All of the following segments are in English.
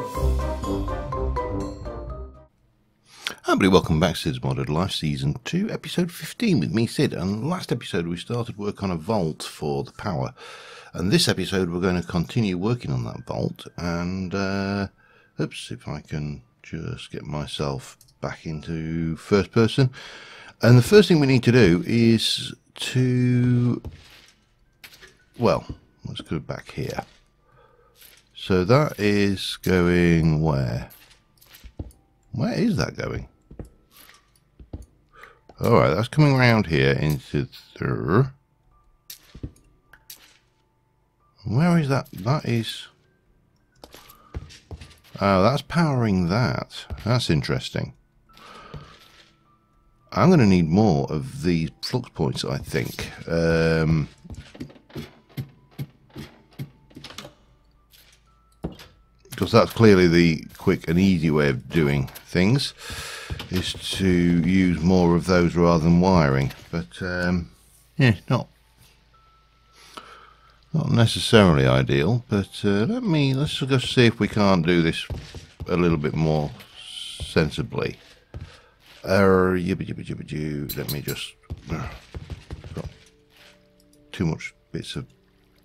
Hi everybody, welcome back to Cids Modded Life Season 2, Episode 15 with me, Cid. And last episode we started work on a vault for the power. And this episode we're going to continue working on that vault. And, oops, if I can just get myself back into first person. And the first thing we need to do is to, well, let's go back here. So that is going where? Where is that going? Alright, that's coming around here into the... Where is that? That is... Oh, that's powering that. That's interesting. I'm going to need more of these flux points, I think. Because that's clearly the quick and easy way of doing things, is to use more of those rather than wiring. But yeah, not necessarily ideal. But let's go see if we can't do this a little bit more sensibly. Let me just got too much bits of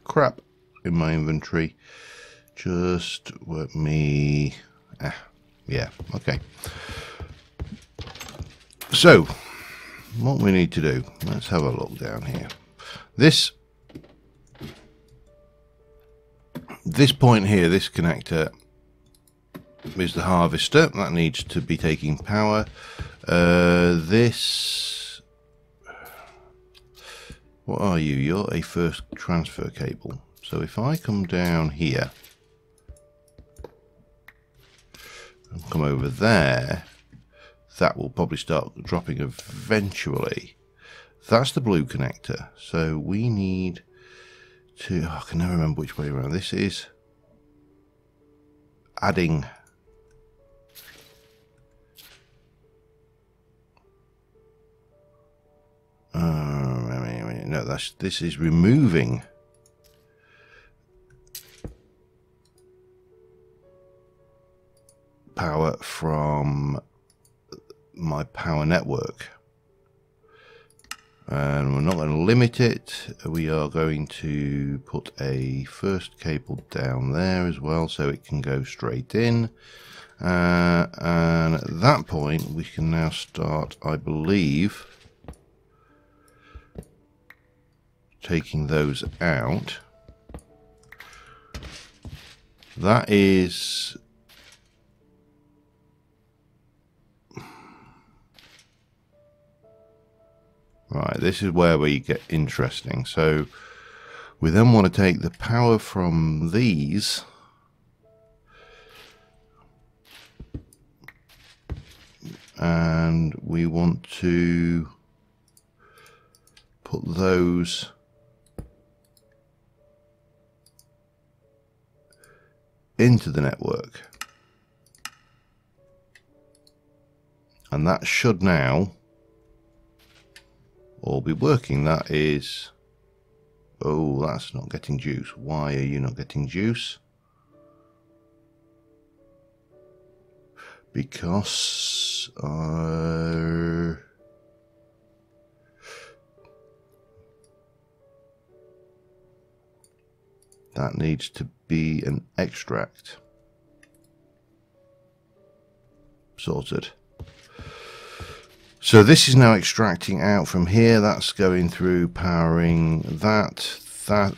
crap in my inventory. Just work me... yeah, okay. So, what we need to do, let's have a look down here. This point here, this connector, is the harvester. That needs to be taking power. This... What are you? You're a first transfer cable. So if I come down here, and come over there, that will probably start dropping eventually. That's the blue connector. So we need to... Oh, I can never remember which way around. This is adding... no, this is removing power from my power network, and we're not going to limit it. We are going to put a first cable down there as well so it can go straight in, and at that point we can now start, I believe, taking those out. That is right, this is where we get interesting. So we then want to take the power from these and we want to put those into the network, and that should now all be working. That is... Oh, that's not getting juice. Why are you not getting juice? Because that needs to be an extract. Sorted. So this is now extracting out from here. That's going through, powering that. That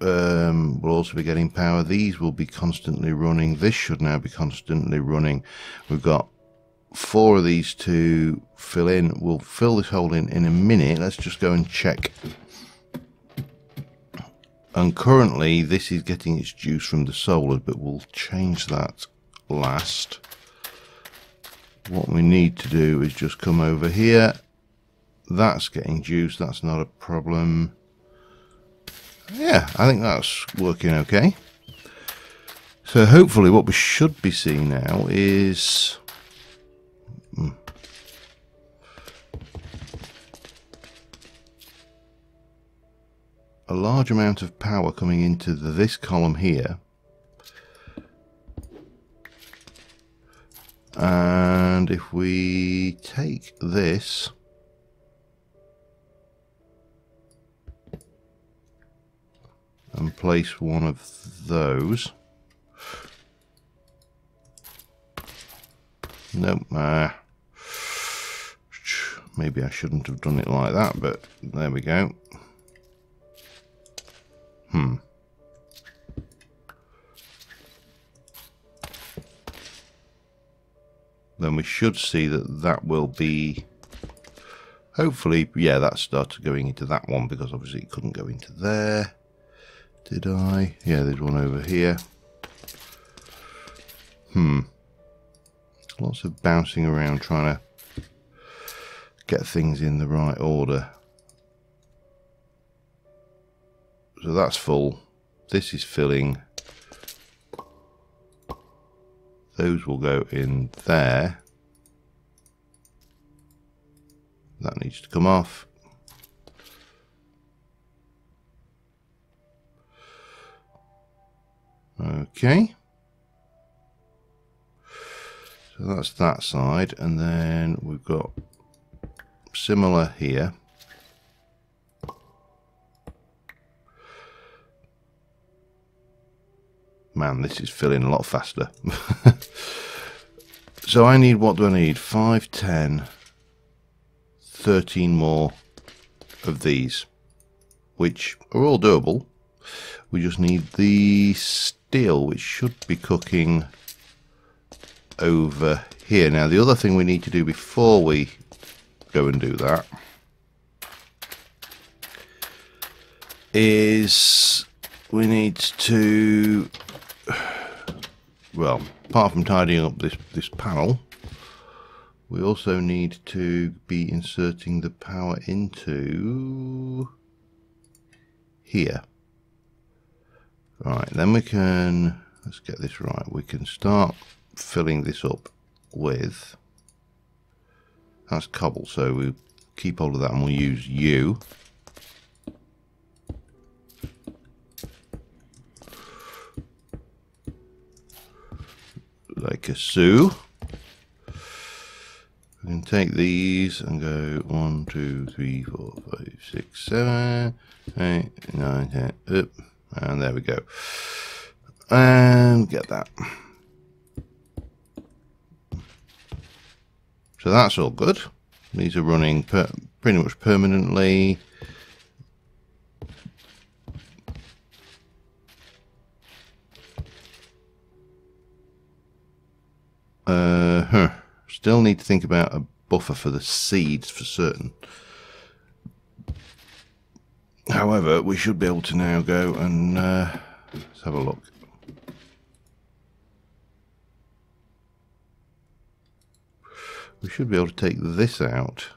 will also be getting power. These will be constantly running. This should now be constantly running. We've got 4 of these to fill in. We'll fill this hole in a minute. Let's just go and check. And currently this is getting its juice from the solars, but we'll change that last. What we need to do is just come over here. That's getting juice. That's not a problem. Yeah, I think that's working okay. So hopefully what we should be seeing now is a large amount of power coming into this column here, And if we take this and place one of those. Nope. Maybe I shouldn't have done it like that, but there we go. Then we should see that that will be, hopefully, yeah, that started going into that one, because obviously it couldn't go into there. Did I? Yeah, there's one over here. Lots of bouncing around trying to get things in the right order. So that's full. This is filling. Those will go in there. That needs to come off. Okay. So that's that side, and then we've got similar here. Man, this is filling a lot faster. So I need, what do I need? 5, 10, 13 more of these, which are all doable. We just need the steel, which should be cooking over here. Now, the other thing we need to do before we go and do that is we need to, well, apart from tidying up this panel, we also need to be inserting the power into here. Right, then we can, let's get this right, we can start filling this up with, that's cobble, so we keep hold of that and we'll use U. Like a Sue. We can take these and go 1, 2, 3, 4, 5, 6, 7, 8, 9, 10, up, and there we go. And get that. So that's all good. These are running pretty much permanently. Still need to think about a buffer for the seeds for certain. However, we should be able to now go and let's have a look. We should be able to take this out.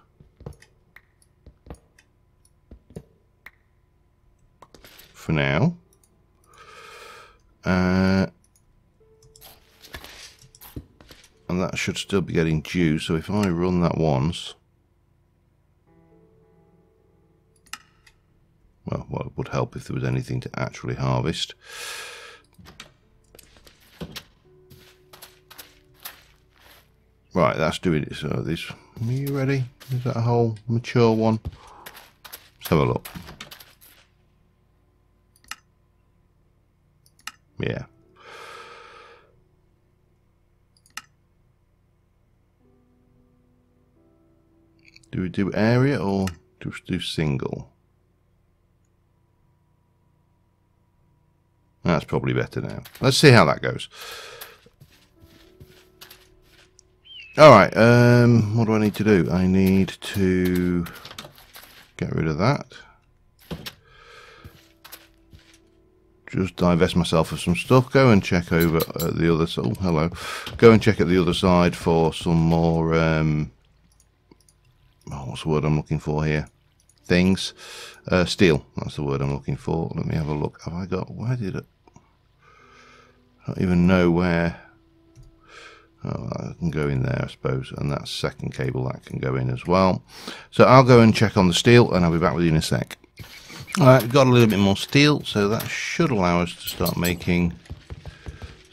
For now. And that should still be getting due, so if I run that once, well, what would help if there was anything to actually harvest. Right, that's doing it. So this, are you ready? Is that a whole mature one? Let's have a look. Yeah. Do we do area or just do single? That's probably better now. Let's see how that goes. Alright, what do I need to do? I need to get rid of that. Just divest myself of some stuff. Go and check over at the other side. Oh, hello. Go and check at the other side for some more, what's the word I'm looking for here? Things. Steel. That's the word I'm looking for. Let me have a look. Have I got, where did it? I don't even know where. Oh, I can go in there, I suppose, and that second cable that can go in as well. So I'll go and check on the steel, and I'll be back with you in a sec. Alright, got a little bit more steel, so that should allow us to start making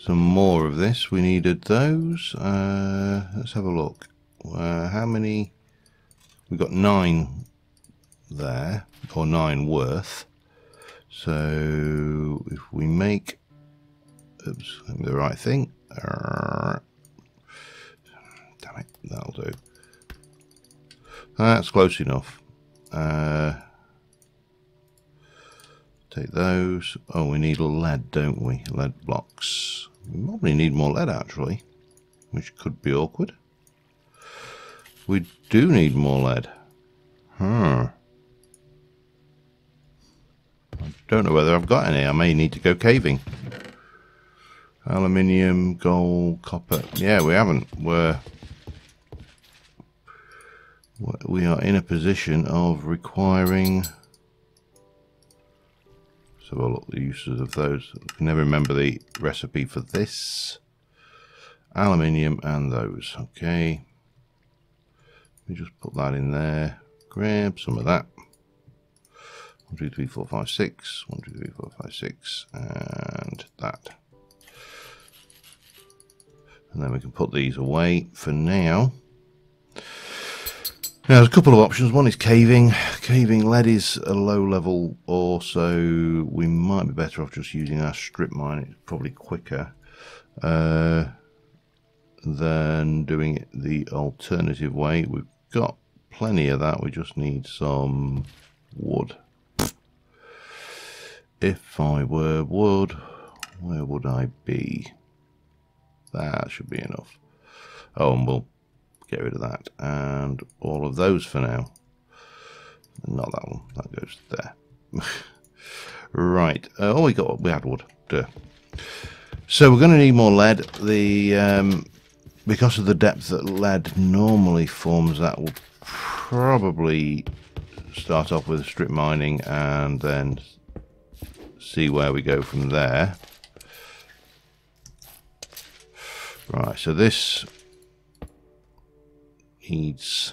some more of this. We needed those. Let's have a look. How many? We've got 9 there, or 9 worth. So if we make, oops, the right thing. Damn it, that'll do. That's close enough. Take those. Oh, we need lead, don't we? Lead blocks. We probably need more lead, actually, which could be awkward. We do need more lead. I don't know whether I've got any. I may need to go caving. Aluminium, gold, copper. Yeah, we haven't. We are in a position of requiring. So we'll look at the uses of those. I can never remember the recipe for this. Aluminium and those. Okay. We just put that in there. Grab some of that. 1, 2, 3, 4, 5, 6. 1, 2, 3, 4, 5, 6. And that. And then we can put these away for now. Now, there's a couple of options. One is caving. Caving lead is a low level ore, so we might be better off just using our strip mine. It's probably quicker than doing it the alternative way. We've got plenty of that. We just need some wood. If I were wood, where would I be? That should be enough. Oh, and we'll get rid of that and all of those for now. Not that one, that goes there. Right. Oh, we had wood. Duh. So we're going to need more lead. Because of the depth that lead normally forms, that will probably start off with strip mining and then see where we go from there. Right, so this needs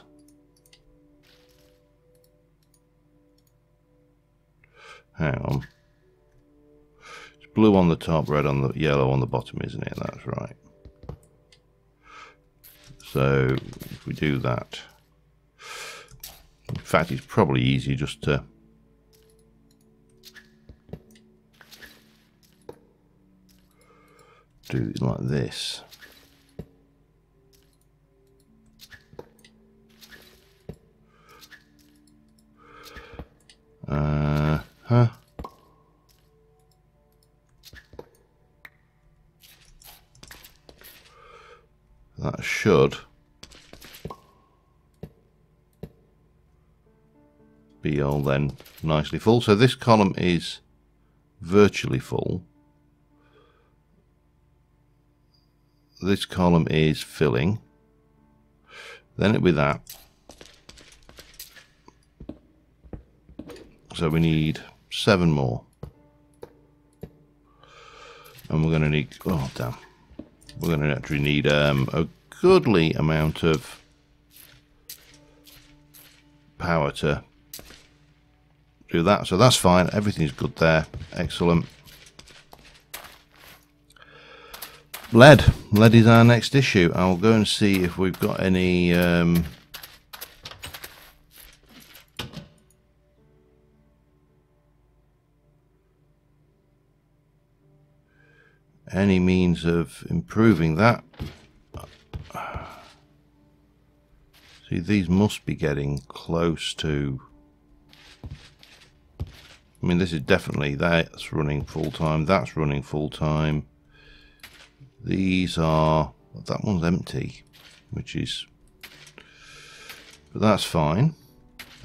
hang on. It's blue on the top, red on the yellow on the bottom, isn't it? That's right. So if we do that, in fact, it's probably easier just to do it like this. That should be all then nicely full. So this column is virtually full. This column is filling. Then it'll be that. So we need 7 more. And we're going to need, oh damn, we're going to actually need a goodly amount of power to do that. So that's fine, everything's good there, excellent. Lead is our next issue. I'll go and see if we've got any means of improving that. See, these must be getting close to, I mean, this is definitely, that's running full time, that's running full time. These are, that one's empty, which is, but that's fine.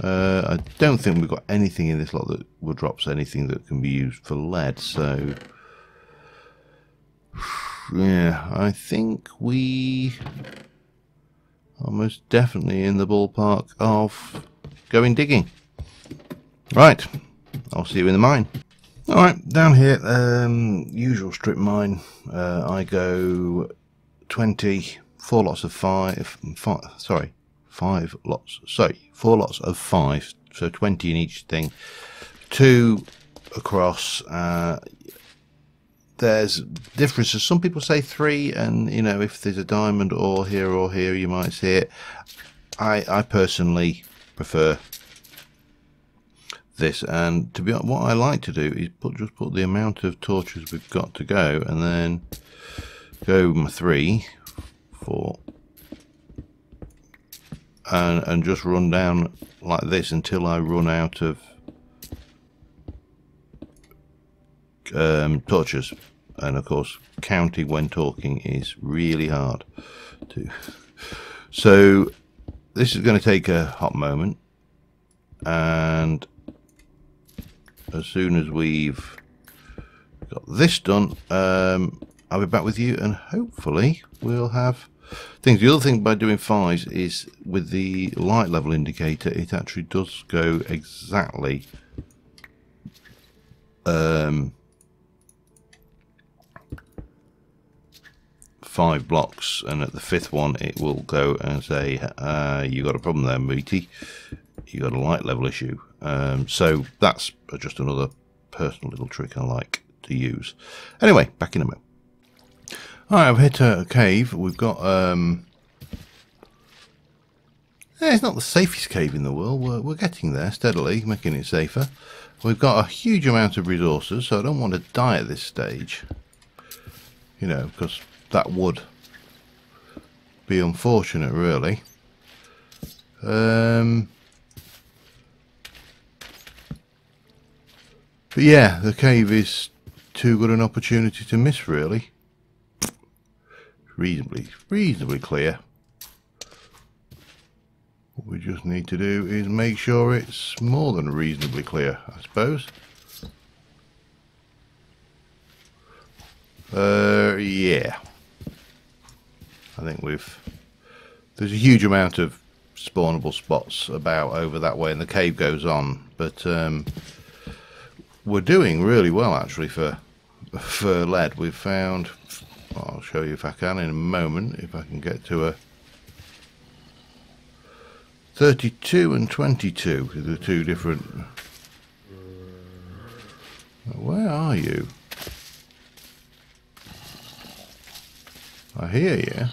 I don't think we've got anything in this lot that would drop anything that can be used for lead, so yeah, I think we are most definitely in the ballpark of going digging. Right, I'll see you in the mine. Alright, down here, usual strip mine. I go 20, 4 lots of 5 lots, sorry, 4 lots of 5, so 20 in each thing. 2 across, there's differences. Some people say 3, and you know, if there's a diamond or here, you might see it. I personally prefer this, and to be honest, what I like to do is just put the amount of torches we've got to go, and then go my 3, 4, and just run down like this until I run out of torches. And of course, counting when talking is really hard to. So this is going to take a hot moment, and as soon as we've got this done, I'll be back with you, and hopefully we'll have things. The other thing by doing 5s is with the light level indicator, it actually does go exactly 5 blocks, and at the 5th one it will go and say, you got a problem there, matey, you got a light level issue. So that's just another personal little trick I like to use. Anyway, back in a minute. Alright, I've hit a cave. We've got it's not the safest cave in the world. We're getting there steadily, making it safer. We've got a huge amount of resources, so I don't want to die at this stage, you know, because that would be unfortunate, really. But yeah, the cave is too good an opportunity to miss, really. Reasonably clear. What we just need to do is make sure it's more than reasonably clear, I suppose. Yeah. I think there's a huge amount of spawnable spots about over that way, and the cave goes on, but we're doing really well actually for lead. We've found, I'll show you if I can in a moment, if I can get to a 32 and 22 are the two different. Where are you? I hear you.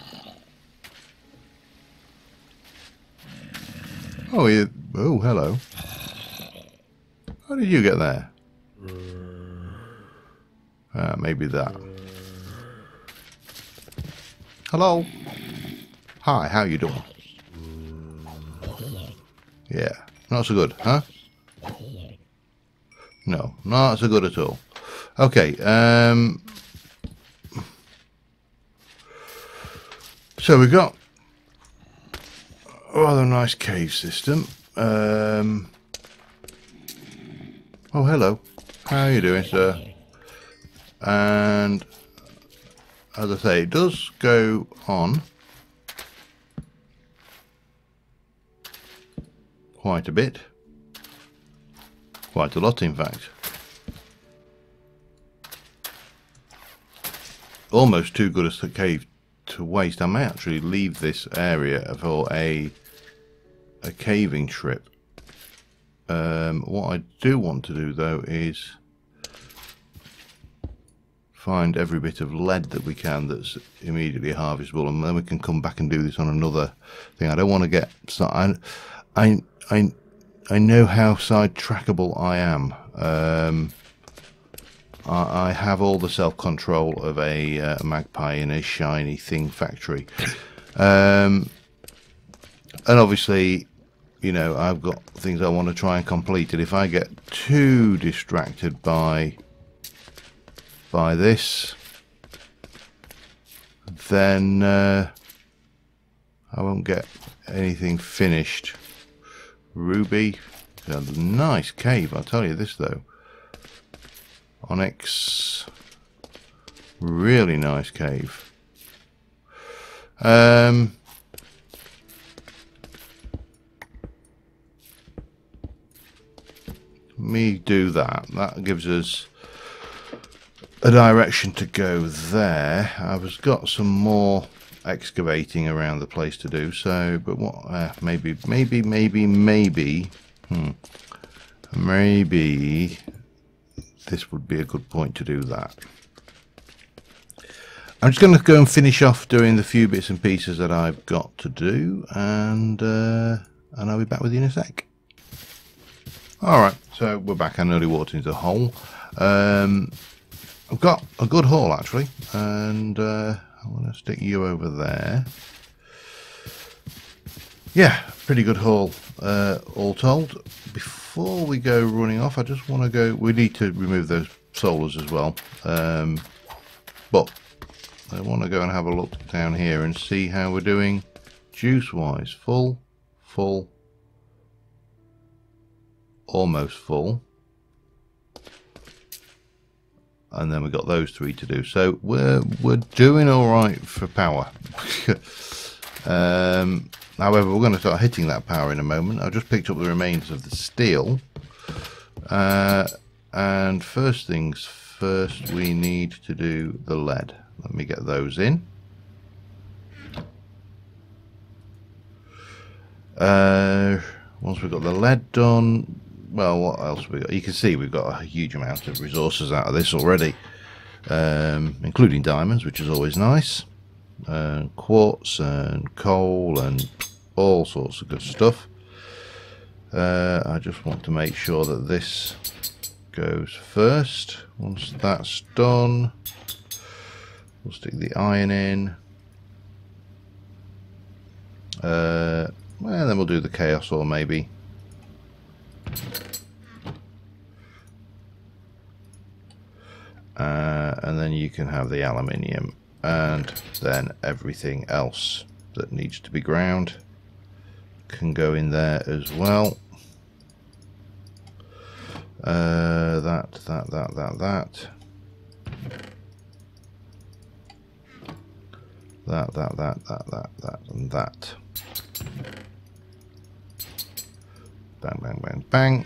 Oh, oh, hello. How did you get there? Maybe that. Hello. Hi, how you doing? Yeah, not so good, huh? No, not so good at all. Okay, so we've got a rather nice cave system. Oh, hello. How are you doing, sir? And as I say, it does go on quite a bit. Quite a lot, in fact. Almost too good a cave to waste. I may actually leave this area for a caving trip. What I do want to do though is find every bit of lead that we can that's immediately harvestable, and then we can come back and do this on another thing. I don't want to get I know how sidetrackable I am. I have all the self-control of a magpie in a shiny thing factory, and obviously, you know, I've got things I want to try and complete, and if I get too distracted by this, then I won't get anything finished. Ruby, a nice cave, I'll tell you this though. Onyx, really nice cave. Me do that. That gives us a direction to go there. I've got some more excavating around the place to do, so but what maybe this would be a good point to do that. I'm just going to go and finish off doing the few bits and pieces that I've got to do, and I'll be back with you in a sec. Alright, so we're back. I nearly walked into the hole. I've got a good haul actually, and I'm going to stick you over there. Yeah, pretty good haul, all told. Before we go running off, I just want to go, we need to remove those solars as well, but I want to go and have a look down here and see how we're doing juice wise. Full, full, almost full, and then we've got those three to do, so we're doing all right for power. However, we're going to start hitting that power in a moment. I've just picked up the remains of the steel, and first things first, we need to do the lead. Let me get those in. Once we've got the lead done, well, what else have we got? You can see we've got a huge amount of resources out of this already, including diamonds, which is always nice, quartz and coal and all sorts of good stuff. I just want to make sure that this goes first. Once that's done, we'll stick the iron in. Well, then we'll do the chaos ore maybe. And then you can have the aluminium, and then everything else that needs to be ground can go in there as well. That, and that. Bang, bang, bang, bang.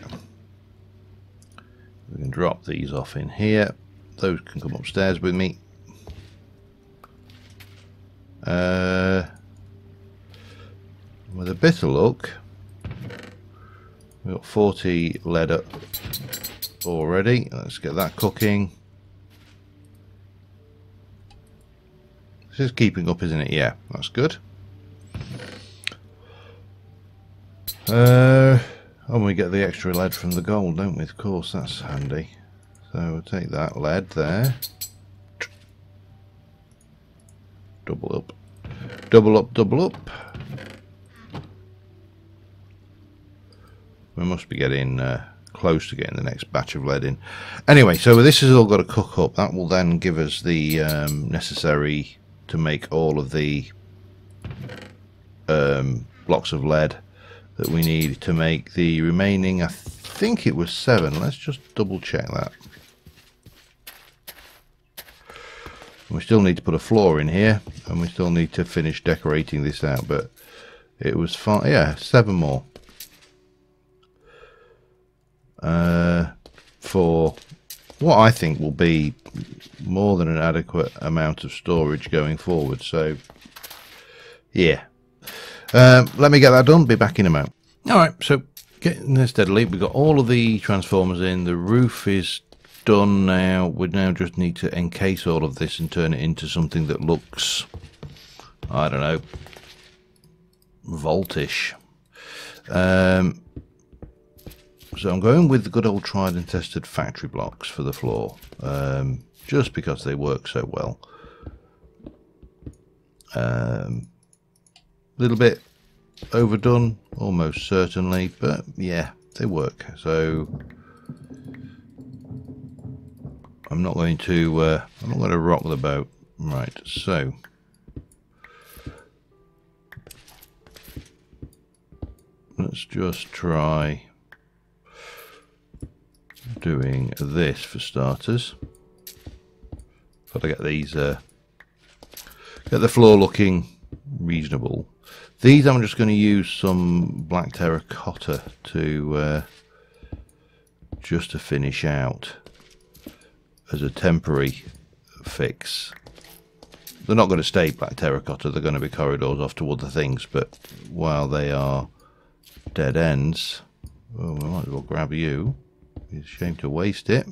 We can drop these off in here. Those can come upstairs with me. With a bit of luck, we've got 40 lead up already. Let's get that cooking. This is keeping up, isn't it? Yeah, that's good. And we get the extra lead from the gold, don't we? Of course, that's handy. So we'll take that lead there. Double up. Double up, double up. We must be getting close to getting the next batch of lead in. Anyway, so this has all got to cook up. That will then give us the necessary to make all of the blocks of lead that we need to make the remaining, I think it was 7. Let's just double check that. We still need to put a floor in here, and we still need to finish decorating this out, but it was fine. Yeah, 7 more. For what I think will be more than an adequate amount of storage going forward. So yeah, let me get that done, be back in a moment. Alright, so getting there steadily. We've got all of the transformers in, the roof is done now. We now just need to encase all of this and turn it into something that looks, I don't know, vaultish. So I'm going with the good old tried and tested factory blocks for the floor, just because they work so well. Little bit overdone, almost certainly, but yeah, they work. So I'm not going to rock the boat. Right, so let's just try doing this for starters. Got to get these, get the floor looking reasonable. These I'm just going to use some black terracotta to just to finish out as a temporary fix. They're not going to stay black terracotta, they're going to be corridors off to other things, but while they are dead ends, well, we might as well grab you. It's a shame to waste it,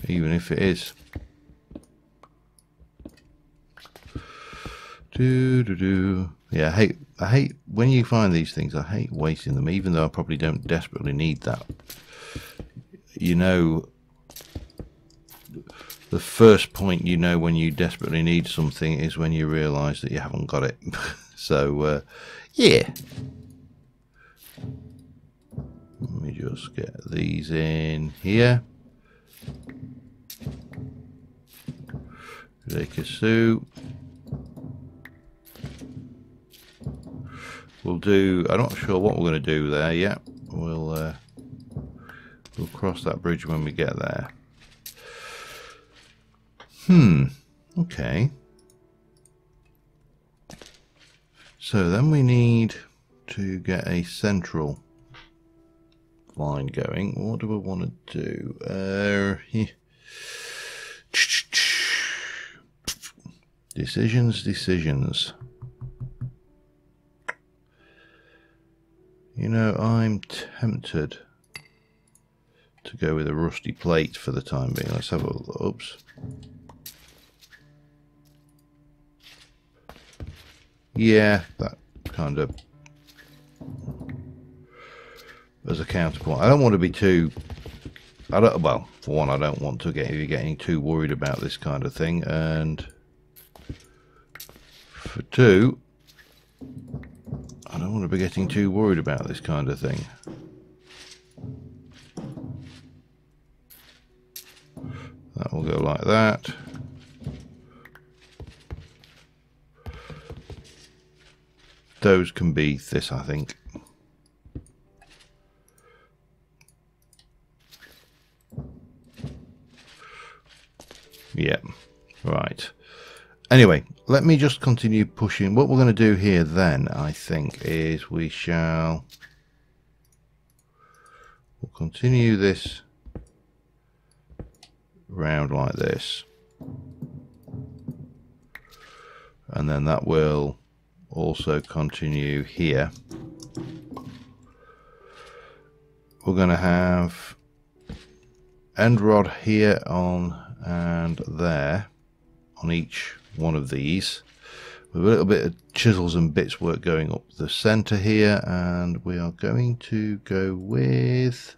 even if it is Yeah, I hate when you find these things. I hate wasting them, even though I probably don't desperately need that. You know, the first point you know when you desperately need something is when you realise that you haven't got it. So, yeah. Let me just get these in here. Rekasu. We'll do. I'm not sure what we're going to do there yet. We'll cross that bridge when we get there. Okay. So then we need to get a central line going. What do we want to do? Decisions. You know, I'm tempted to go with a rusty plate for the time being. Let's have a look. Oops. Yeah, that kind of as a counterpoint. I don't want to be too. Well, for one, I don't want to get you getting too worried about this kind of thing, and for two, I don't want to be getting too worried about this kind of thing. That will go like that. Those can be this, I think. Yeah, right. Anyway, let me just continue pushing. What we're going to do here then, I think, is we'll continue this round like this. And then that will also continue here. We're going to have end rod here on and there on each one of these, with a little bit of chisels and bits work going up the center here, and we are going to go with,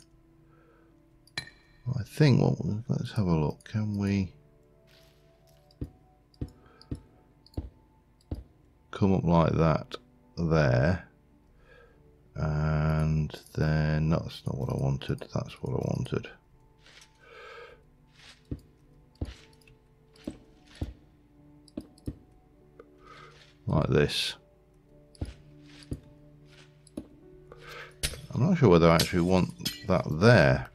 I think, let's have a look. Can we come up like that there? And then that's not what I wanted. That's what I wanted. Like this. I'm not sure whether I actually want that there.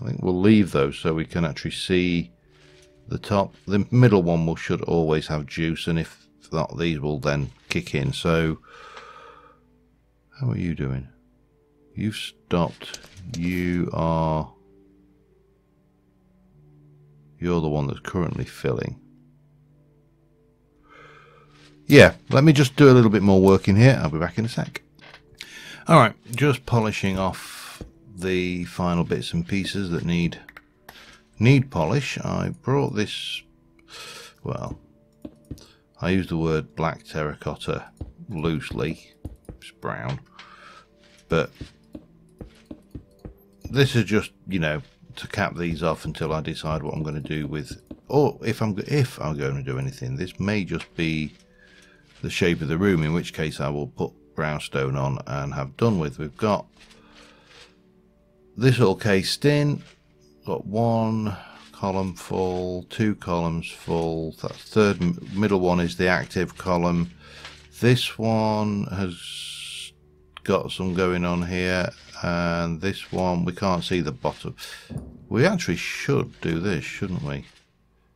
I think we'll leave those so we can actually see the top. The middle one should always have juice, and if not, these will then kick in. So how are you doing? You've stopped. You're the one that's currently filling. Yeah, let me just do a little bit more work in here. I'll be back in a sec. Alright, just polishing off the final bits and pieces that need polish. I brought this, well, I use the word black terracotta loosely. It's brown. But this is just, you know, to cap these off until I decide what I'm going to do with, or if I'm going to do anything. This may just be the shape of the room, in which case I will put brownstone on and have done with. We've got this all cased in, got one column full, two columns full. That third middle one is the active column. This one has got some going on here, and this one we can't see the bottom. We actually should do this, shouldn't we?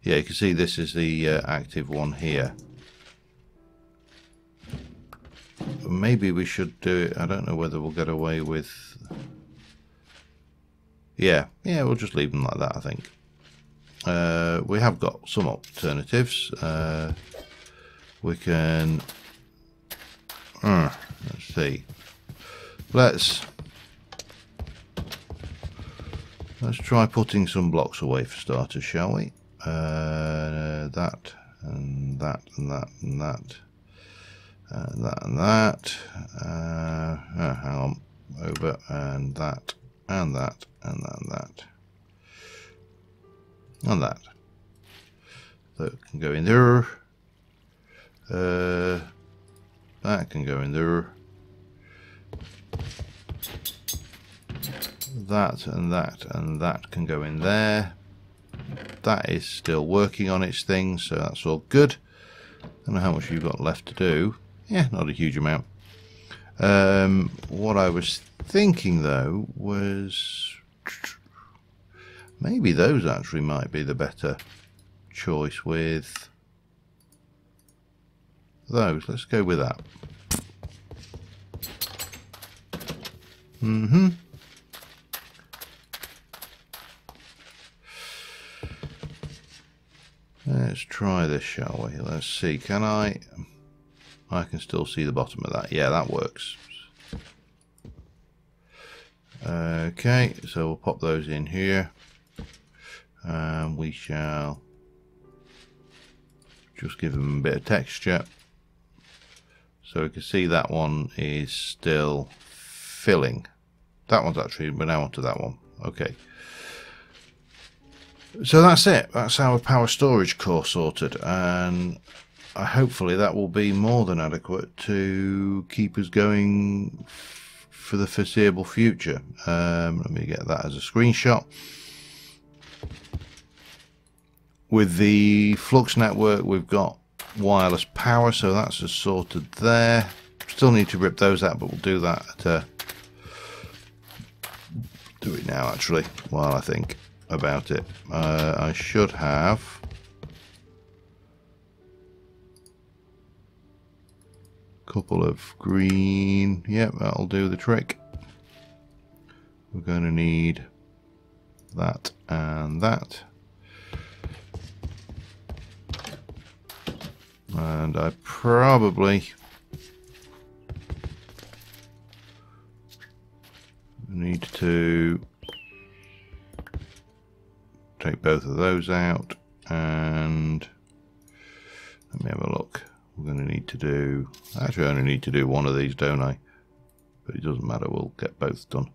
Yeah, you can see this is the active one here. Maybe we should do it. I don't know whether we'll get away with. Yeah, we'll just leave them like that, I think. We have got some alternatives. We can. Let's see. Let's try putting some blocks away for starters, shall we? That and that and that and that and that and that. Hang on, over and that and that and that and that and that. So it can go in there. That can go in there. That and that and that can go in there. That is still working on its thing, so that's all good. I don't know how much you've got left to do. Yeah, not a huge amount. What I was thinking though was maybe those actually might be the better choice with those. Let's go with that. Let's try this, shall we? Let's see. Can I can still see the bottom of that. Yeah, that works. Okay, so we'll pop those in here. We shall just give them a bit of texture. So we can see that one is still filling. That one's actually, we're now onto that one. Okay. So that's it. That's our power storage core sorted, and hopefully that will be more than adequate to keep us going for the foreseeable future. Let me get that as a screenshot. With the flux network, we've got wireless power, so that's just sorted there. Still need to rip those out, but we'll do that do it now actually while I think about it. I should have a couple of green. Yep, that'll do the trick. We're going to need that and that, and I probably need to take both of those out, and let me have a look. We're going to need to do, actually I only need to do one of these, don't I? But it doesn't matter, we'll get both done.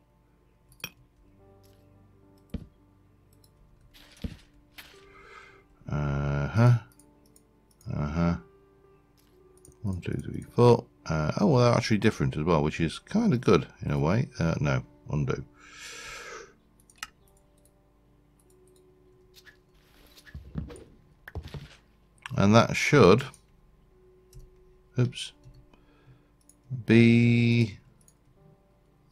One, two, three, four. Oh, well, they're actually different as well, which is kind of good in a way. No, undo. And that should, oops, be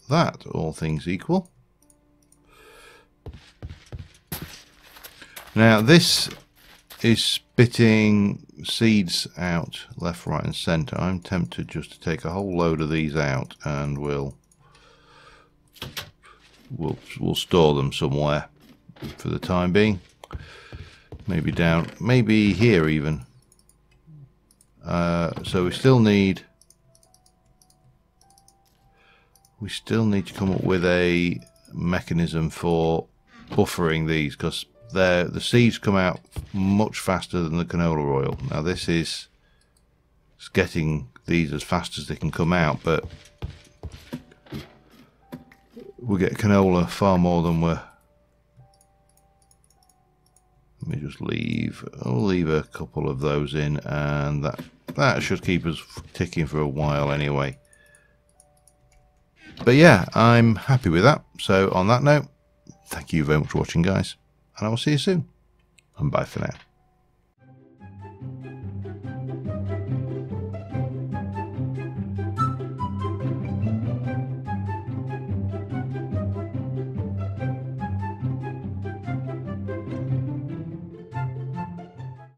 that, all things equal. Now this is spitting seeds out left, right and centre. I'm tempted just to take a whole load of these out, and we'll store them somewhere for the time being. Maybe down, maybe here even. So we still need to come up with a mechanism for buffering these, because the seeds come out much faster than the canola oil. Now this is getting these as fast as they can come out, but we get canola far more than we're. Let me just leave. I'll leave a couple of those in, and that should keep us ticking for a while anyway. But yeah, I'm happy with that. So on that note, thank you very much for watching, guys, and I will see you soon. And bye for now.